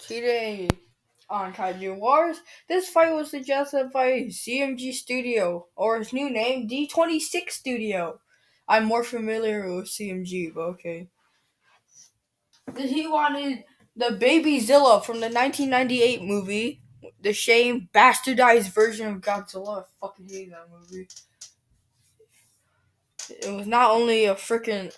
Today on Kaiju Wars, this fight was suggested by CMG Studio, or his new name, D26 Studio. I'm more familiar with CMG, but okay. He wanted the baby Zilla from the 1998 movie, the shame bastardized version of Godzilla. I fucking hate that movie. It was not only a freaking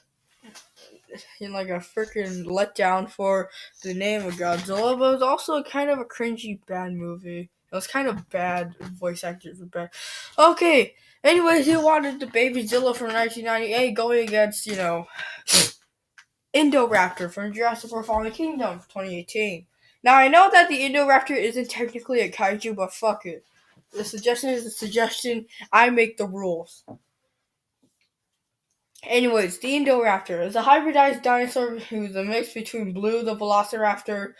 letdown for the name of Godzilla, but it was also kind of a cringy bad movie. It was kind of bad. Voice actors were bad. Okay. Anyways, he wanted the baby Zilla from 1998 going against, Indoraptor from Jurassic World Fallen Kingdom 2018. Now, I know that the Indoraptor isn't technically a kaiju, but fuck it. The suggestion is a suggestion. I make the rules. Anyways, the Indoraptor is a hybridized dinosaur who's a mix between Blue the Velociraptor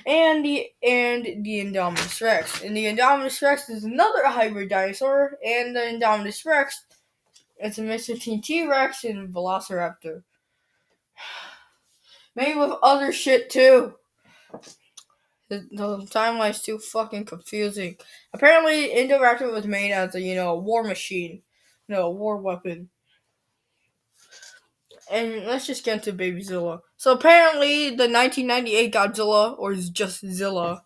and the Indominus Rex. And the Indominus Rex is another hybrid dinosaur, and the Indominus Rex is a mix between T-Rex and Velociraptor. Maybe with other shit too. The timeline's too fucking confusing. Apparently, Indoraptor was made as a war machine, a war weapon. And let's just get into Baby Zilla. So apparently, the 1998 Godzilla, or just Zilla,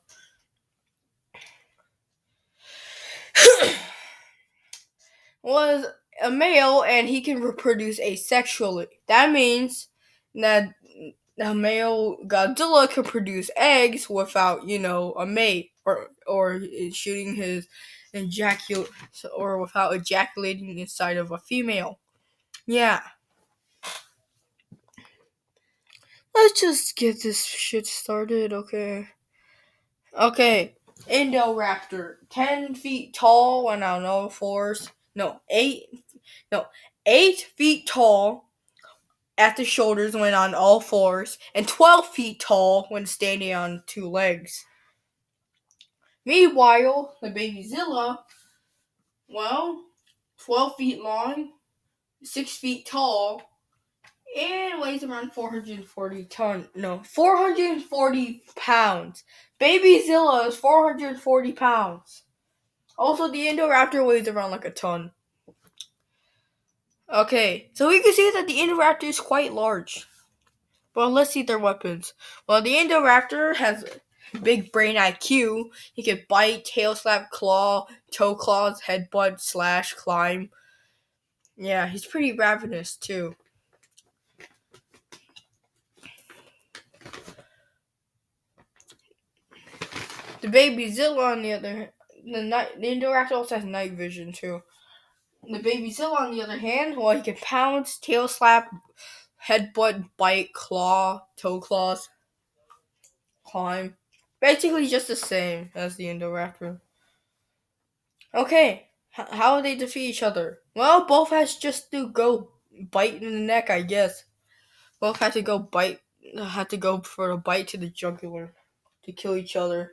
was a male, and he can reproduce asexually. That means that the male Godzilla can produce eggs without, a mate, or shooting his ejaculate, or without ejaculating inside of a female. Yeah. Let's just get this shit started, okay? Okay. Indoraptor, 10 feet tall, when on all fours. No, 8 feet tall at the shoulders when on all fours, and 12 feet tall when standing on two legs. Meanwhile, the baby Zilla, 12 feet long, 6 feet tall, and weighs around 440 pounds. Baby Zilla is 440 pounds. Also, the Indoraptor weighs around like a ton. Okay, so we can see that the Indoraptor is quite large. Well, let's see their weapons. Well, the Indoraptor has big brain IQ. He can bite, tail slap, claw, toe claws, headbutt, slash, climb. Yeah, he's pretty ravenous too. The baby Zilla, on the other hand, the Indoraptor also has night vision too. The baby Zilla, on the other hand, well, he can pounce, tail slap, headbutt, bite, claw, toe claws, climb. Basically just the same as the Indoraptor. Okay, how do they defeat each other? Well, both has just to go bite in the neck, I guess. Both had to go for a bite to the jugular to kill each other.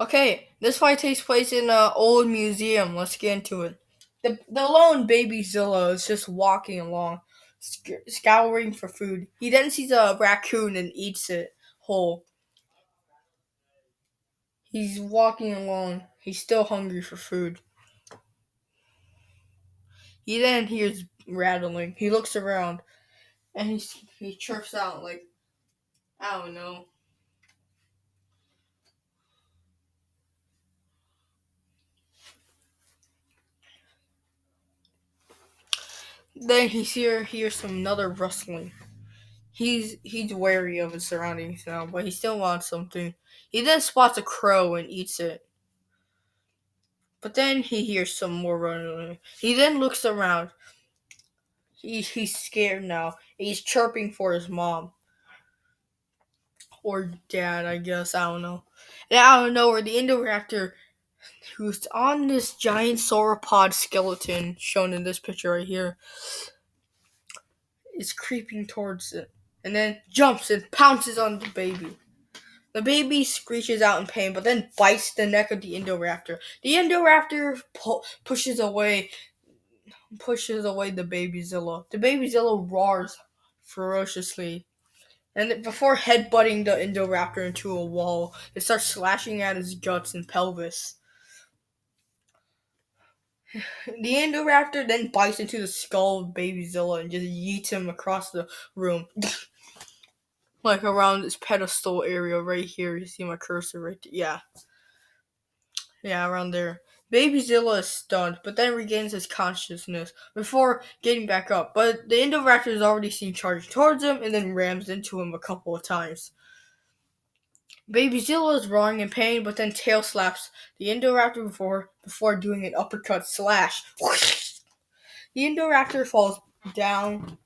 Okay, this fight takes place in an old museum. Let's get into it. The lone baby Zilla is just walking along, scouring for food. He then sees a raccoon and eats it whole. He's walking along. He's still hungry for food. He then hears rattling. He looks around, and he chirps out like, I don't know. Then he hears some another rustling. He's wary of his surroundings now, but he still wants something. He then spots a crow and eats it. But then he hears some more running. He then looks around. He's scared now. He's chirping for his mom. Or dad, I guess. I don't know. And out of nowhere, the Indoraptor, who's on this giant sauropod skeleton, shown in this picture right here, is creeping towards it. And then jumps and pounces on the baby. The baby screeches out in pain, but then bites the neck of the Indoraptor. The Indoraptor pushes away pushes away the baby Zilla. The baby Zilla roars ferociously. And before headbutting the Indoraptor into a wall, it starts slashing at his guts and pelvis. The Indoraptor then bites into the skull of baby Zilla and just yeets him across the room. Like around this pedestal area right here. You see my cursor right there? Yeah. Yeah, around there. Baby Zilla is stunned, but then regains his consciousness before getting back up. But the Indoraptor is already seen charging towards him and then rams into him a couple of times. Baby Zilla is roaring in pain, but then tail slaps the Indoraptor before doing an uppercut slash. The Indoraptor falls down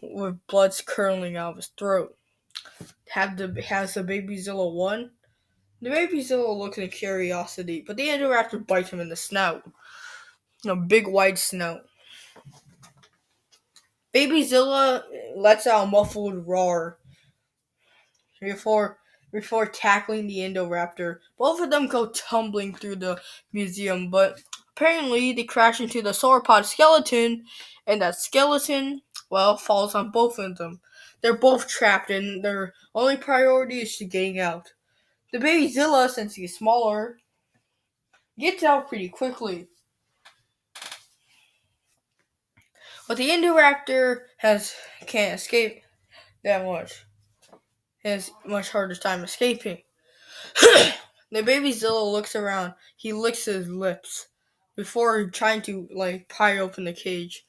with blood curdling out of his throat. Has the baby Zilla won? The baby Zilla looks in curiosity, but the Indoraptor bites him in the snout. A big wide snout. Baby Zilla lets out a muffled roar before tackling the Indoraptor. Both of them go tumbling through the museum, but apparently they crash into the sauropod skeleton, and that skeleton, well, falls on both of them. They're both trapped, and their only priority is to getting out. The baby Zilla, since he's smaller, gets out pretty quickly. But the Indoraptor can't escape that much. Has much harder time escaping. The baby Zilla looks around. He licks his lips before trying to pry open the cage.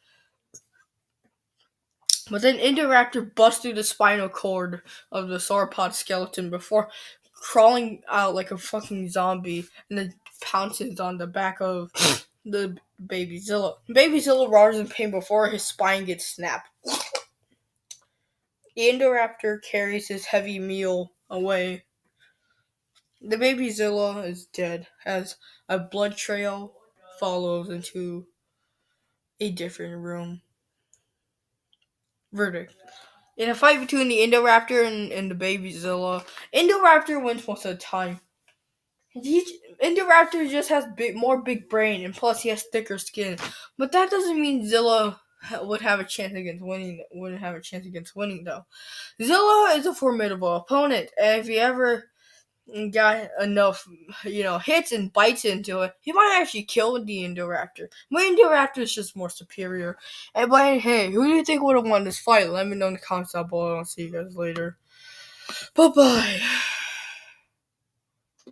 But then Indoraptor busts through the spinal cord of the sauropod skeleton before crawling out like a fucking zombie and then pounces on the back of the baby Zilla. Baby Zilla roars in pain before his spine gets snapped. The Indoraptor carries his heavy meal away. The baby Zilla is dead as a blood trail follows into a different room. Verdict. In a fight between the Indoraptor and the baby Zilla, Indoraptor wins most of the time. Indoraptor just has more big brain, and plus he has thicker skin. But that doesn't mean Zilla would have a chance against winning. Wouldn't have a chance against winning though. Zilla is a formidable opponent, and if he ever got enough, hits and bites into it, he might actually kill the Indoraptor. My Indoraptor is just more superior. But hey, who do you think would have won this fight? Let me know in the comments down below. I'll see you guys later. Bye bye.